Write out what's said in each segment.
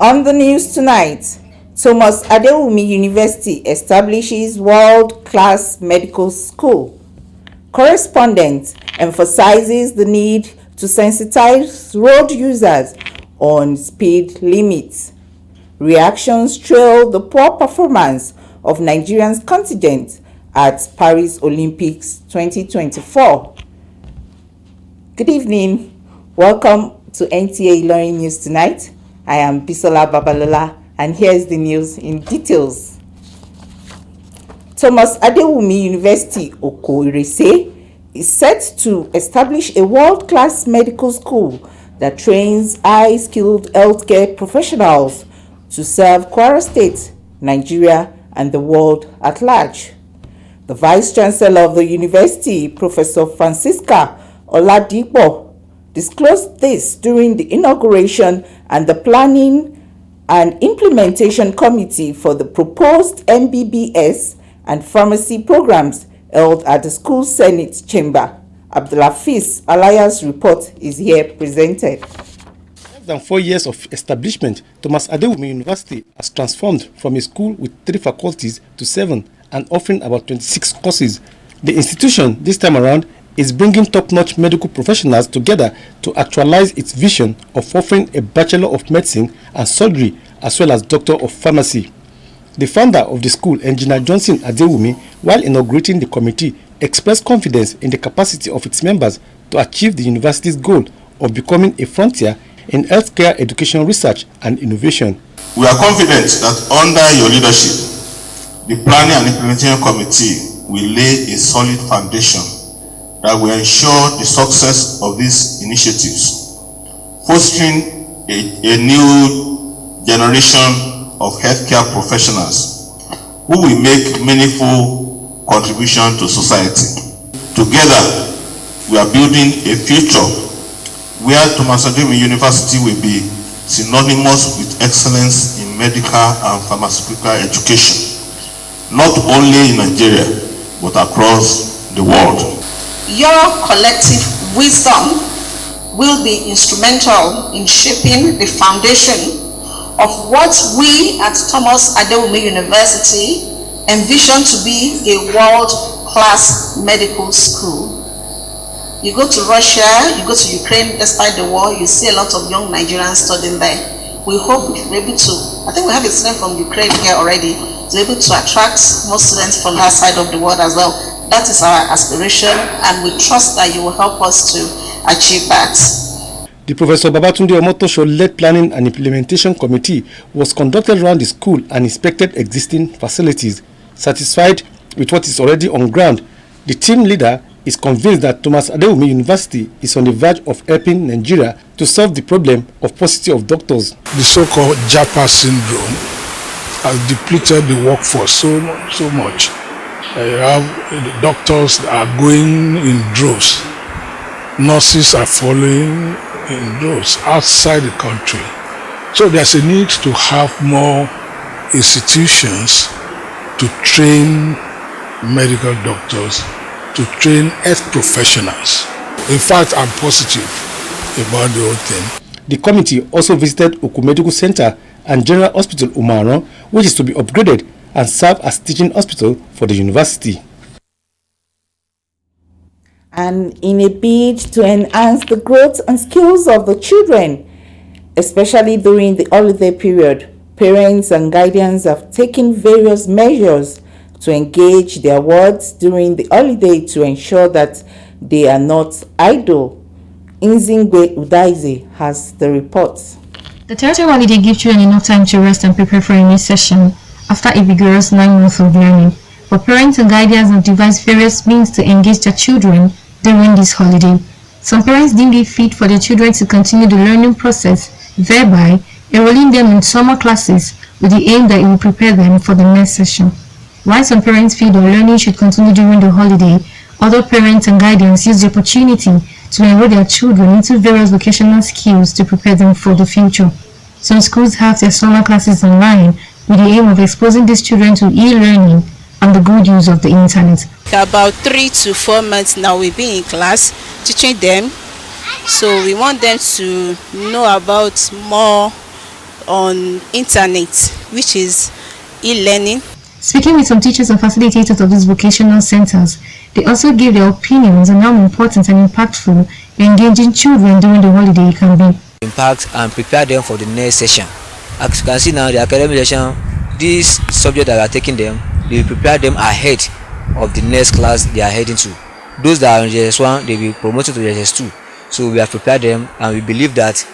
On the news tonight, Thomas Adewumi University establishes world-class medical school. Correspondent emphasizes the need to sensitize road users on speed limits. Reactions trail the poor performance of Nigeria's contingent at Paris Olympics 2024. Good evening. Welcome to NTA Learning News Tonight. I am Bisola Babalola, and here's the news in details. Thomas Adewumi University Oko-Irese is set to establish a world-class medical school that trains high-skilled healthcare professionals to serve Kwara State, Nigeria, and the world at large. The Vice-Chancellor of the university, Professor Francisca Oladipo, disclosed this during the inauguration and the Planning and Implementation Committee for the proposed MBBS and pharmacy programs held at the school Senate chamber. Abdulhafiz Alaya's report is here presented. Less than 4 years of establishment, Thomas Adewumi University has transformed from a school with 3 faculties to 7 and offering about 26 courses. The institution this time around is bringing top-notch medical professionals together to actualize its vision of offering a Bachelor of Medicine and Surgery as well as Doctor of Pharmacy. The founder of the school, Engineer Johnson Adewumi, while inaugurating the committee, expressed confidence in the capacity of its members to achieve the university's goal of becoming a frontier in healthcare education research and innovation. We are confident that under your leadership, the Planning and Implementation Committee will lay a solid foundation that will ensure the success of these initiatives, fostering a new generation of healthcare professionals who will make meaningful contribution to society. Together, we are building a future where Thomas Adewumi University will be synonymous with excellence in medical and pharmaceutical education, not only in Nigeria, but across the world. Your collective wisdom will be instrumental in shaping the foundation of what we at Thomas Adewumi University envision to be a world-class medical school. You go to Russia, you go to Ukraine, despite the war, you see a lot of young Nigerians studying there. We hope we're able to, I think we have a student from Ukraine here already, to be able to attract more students from that side of the world as well. That is our aspiration, and we trust that you will help us to achieve that. The Professor Babatunde Omotosho-led Planning and Implementation Committee was conducted around the school and inspected existing facilities. Satisfied with what is already on ground, the team leader is convinced that Thomas Adewumi University is on the verge of helping Nigeria to solve the problem of paucity of doctors. The so-called JAPA syndrome has depleted the workforce so much. You have the doctors that are going in droves. Nurses are following in droves outside the country. So there's a need to have more institutions to train medical doctors, to train health professionals. In fact, I'm positive about the whole thing. The committee also visited Oku Medical Center and General Hospital Umaro, which is to be upgraded and serve as teaching hospital for the university. And in a bid to enhance the growth and skills of the children, especially during the holiday period, parents and guardians have taken various measures to engage their wards during the holiday to ensure that they are not idle. Nzingwe Udaize has the report. The territory holiday gives children enough time to rest and prepare for a new session after a vigorous 9 months of learning. But parents and guardians have devised various means to engage their children during this holiday. Some parents deem it fit for their children to continue the learning process, thereby enrolling them in summer classes with the aim that it will prepare them for the next session. While some parents feel the learning should continue during the holiday, other parents and guardians use the opportunity to enroll their children into various vocational skills to prepare them for the future. Some schools have their summer classes online with the aim of exposing these children to e-learning and the good use of the internet. About 3 to 4 months now we'll be in class teaching them, so we want them to know about more on internet, which is e-learning. Speaking with some teachers and facilitators of these vocational centers, they also gave their opinions on how important and impactful engaging children during the holiday can be. Impact and prepare them for the next session. As you can see now, the academic session, this subject that we are taking them, they prepare them ahead of the next class they are heading to. Those that are in JS1, they will be promoted to JS2. So we have prepared them, and we believe that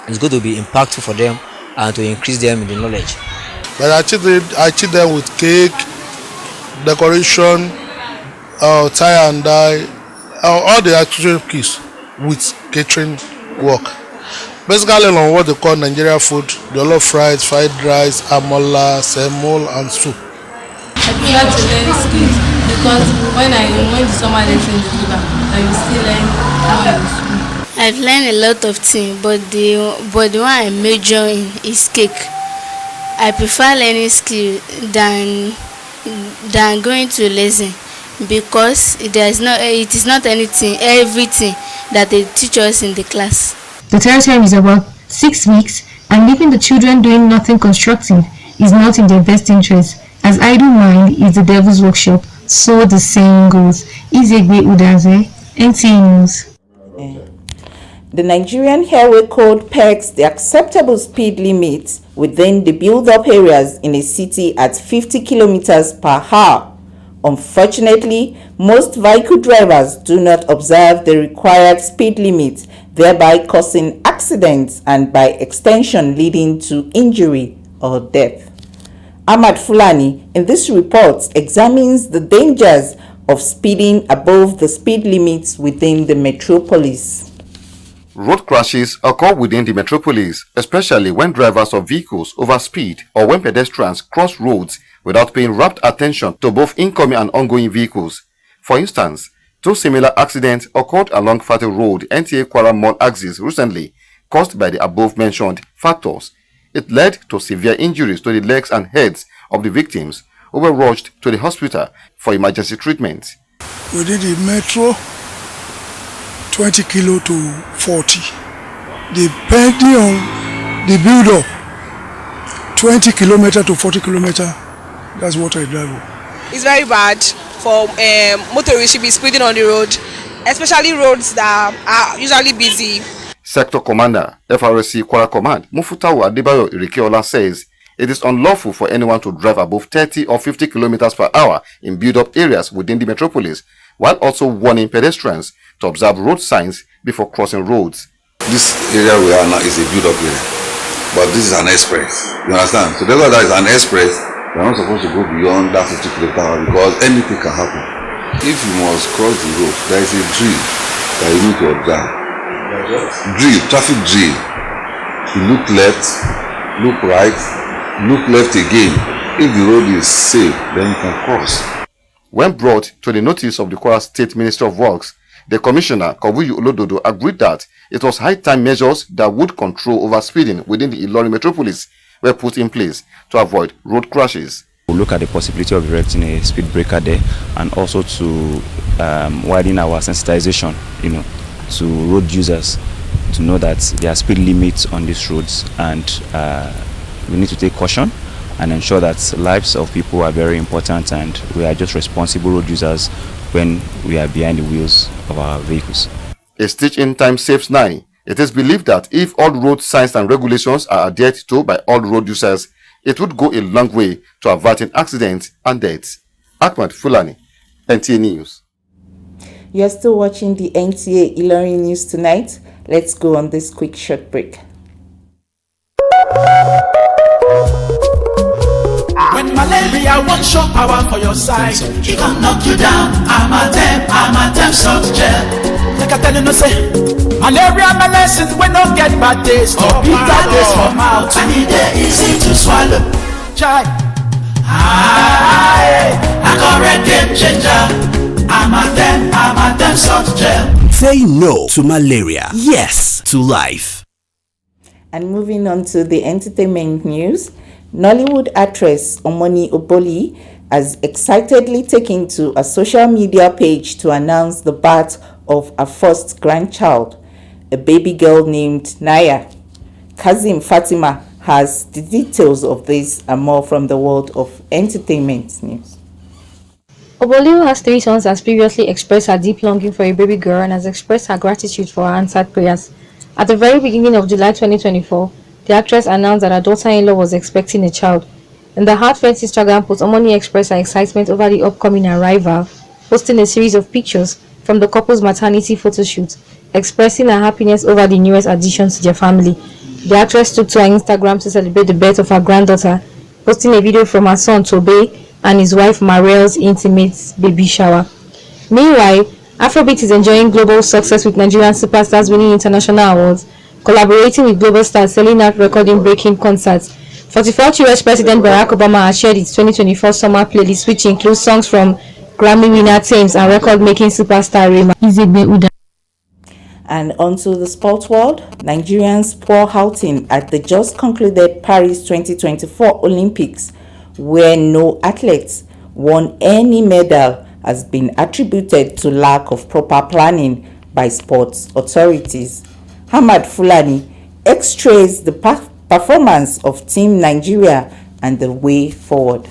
it's going to be impactful for them and to increase them in the knowledge. But I treat them with cake, decoration, tie and dye, all the activities with catering work. Basically on what they call Nigerian food, jollof fries, fried rice, amola, semol, and soup. I prefer to learn skills because when the summer lesson is over, I will still learn how I will school. I've learned a lot of things, but the one I major in is cake. I prefer learning skill than going to lesson because it is not everything that they teach us in the class. The territory is about 6 weeks, and leaving the children doing nothing constructive is not in their best interest, as idle mind is the devil's workshop, so the saying goes. Izegbe Udaze, NTA News. The Nigerian Highway Code pegs the acceptable speed limit within the build-up areas in a city at 50 kilometers per hour. Unfortunately, most vehicle drivers do not observe the required speed limit, thereby causing accidents and by extension leading to injury or death. Ahmad Fulani in this report examines the dangers of speeding above the speed limits within the metropolis. Road crashes occur within the metropolis, especially when drivers of vehicles overspeed or when pedestrians cross roads without paying rapt attention to both incoming and ongoing vehicles. For instance, two similar accidents occurred along Fatih Road, NTA Kwara Mall axis recently, caused by the above-mentioned factors. It led to severe injuries to the legs and heads of the victims, who were rushed to the hospital for emergency treatment. Within the metro, 20 kilo to 40. Depending on the build-up, 20 kilometer to 40 kilometer, that's what I drive. It's very bad for motorists to be speeding on the road, especially roads that are usually busy. Sector Commander, FRSC Kwara Command, Mufutawu Adebayo Irikeola says it is unlawful for anyone to drive above 30 or 50 kilometers per hour in build-up areas within the metropolis, while also warning pedestrians to observe road signs before crossing roads. This area we are now is a build-up area, but this is an express. You understand? So because that is an express, we are not supposed to go beyond that 50 km/h because anything can happen. If you must cross the road, there is a drill that you need to observe. Drill, traffic drill. You look left, look right, look left again. If the road is safe, then you can cross. When brought to the notice of the Kwara State Ministry of Works, the Commissioner, Kowuyi Olododo, agreed that it was high-time measures that would control overspeeding within the Ilorin metropolis were put in place to avoid road crashes. We'll look at the possibility of erecting a speed breaker there, and also to widen our sensitization, to road users to know that there are speed limits on these roads, and we need to take caution and ensure that lives of people are very important, and we are just responsible road users when we are behind the wheels of our vehicles. A stitch in time saves 9. It is believed that if all road signs and regulations are adhered to by all road users, it would go a long way to averting accidents and deaths. Ahmad Fulani, NTA News. You're still watching the NTA Ilorin News tonight. Let's go on this quick short break. When malaria won't show power for your side, it can knock you down. I'm a damn soft gel. Like I tell you no say, malaria medicine we no get bad taste or bitter taste for mouth, and it easy to swallow. Try. I got red game changer. I'm a damn soft gel. Say no to malaria, yes to life. And moving on to the entertainment news, Nollywood actress Omoni Oboli has excitedly taken to a social media page to announce the birth of her first grandchild, a baby girl named Naya. Kazim Fatima has the details of this and more from the world of entertainment news. Obolu has 3 sons, has previously expressed her deep longing for a baby girl and has expressed her gratitude for her answered prayers. At the very beginning of July 2024, the actress announced that her daughter-in-law was expecting a child. In the heartfelt Instagram post, Omoni expressed her excitement over the upcoming arrival, posting a series of pictures from the couple's maternity photo shoot, expressing her happiness over the newest addition to their family. The actress took to her Instagram to celebrate the birth of her granddaughter, posting a video from her son Tobe and his wife Mariel's intimate baby shower. Meanwhile, Afrobeat is enjoying global success with Nigerian superstars winning international awards, collaborating with global stars, selling out record-breaking concerts. 44th US President Barack Obama has shared its 2024 summer playlist, which includes songs from Grammy winner Thames and record-making superstar Rema Izegbe Uda. And onto the sports world, Nigerians' poor outing at the just concluded Paris 2024 Olympics, where no athletes won any medal, has been attributed to lack of proper planning by sports authorities. Hamad Fulani x-rays the performance of Team Nigeria and the way forward.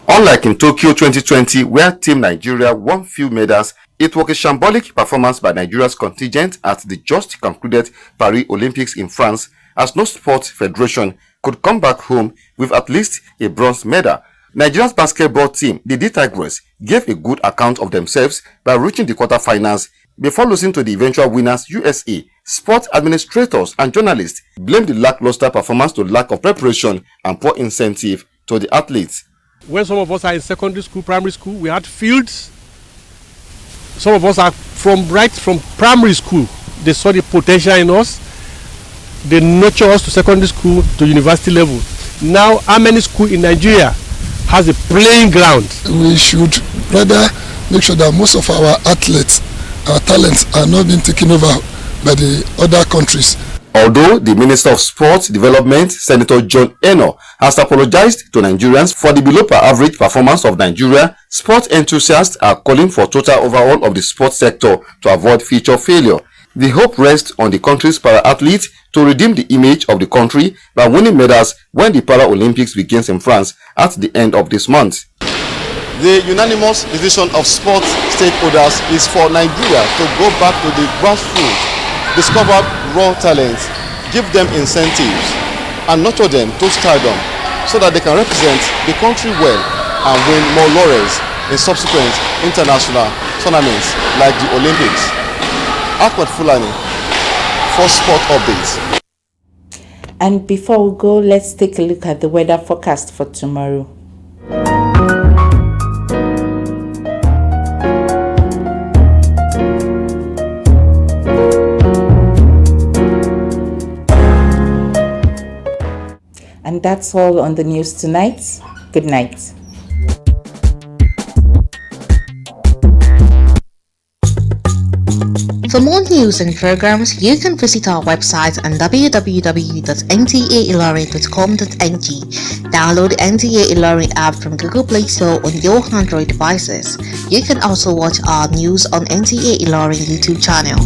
Unlike in Tokyo 2020, where Team Nigeria won few medals, it was a shambolic performance by Nigeria's contingent at the just concluded Paris Olympics in France, as no sports federation could come back home with at least a bronze medal. Nigeria's basketball team, the D Tigers, gave a good account of themselves by reaching the quarterfinals before losing to the eventual winners USA. Sport administrators and journalists blamed the lackluster performance to lack of preparation and poor incentive to the athletes. When some of us are in secondary school, primary school, we had fields. Some of us are from primary school. They saw the potential in us. They nurture us to secondary school, to university level. Now, how many schools in Nigeria has a playing ground? We should rather make sure that most of our athletes, our talents, are not being taken over by the other countries. Although the Minister of Sports Development, Senator John Eno, has apologized to Nigerians for the below per average performance of Nigeria, sports enthusiasts are calling for total overhaul of the sports sector to avoid future failure. The hope rests on the country's para-athletes to redeem the image of the country by winning medals when the Para-Olympics begins in France at the end of this month. The unanimous decision of sports stakeholders is for Nigeria to go back to the grassroots, discover raw talents, give them incentives, and nurture them to stardom so that they can represent the country well and win more laurels in subsequent international tournaments like the Olympics. Ahmed Fulani for Sport Updates. And before we go, let's take a look at the weather forecast for tomorrow. And that's all on the news tonight. Good night. For more news and programs, you can visit our website on www.ntailorin.com.ng. Download the NTA Ilorin app from Google Play Store on your Android devices. You can also watch our news on NTA Ilorin YouTube channel.